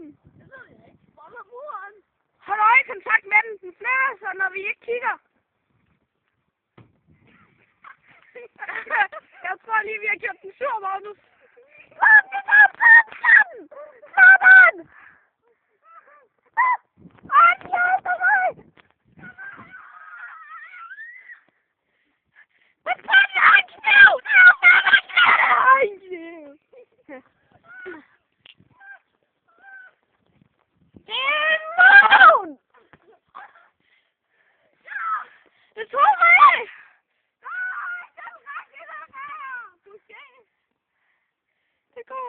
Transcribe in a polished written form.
den? Det ved jeg ikke. Folder muren. Hold øjekontakt med den. Den flytter sig, når vi ikke kigger. Jeg tror lige, vi har gjort den sur, Magnus. Sådan! Det tror mig! Det går,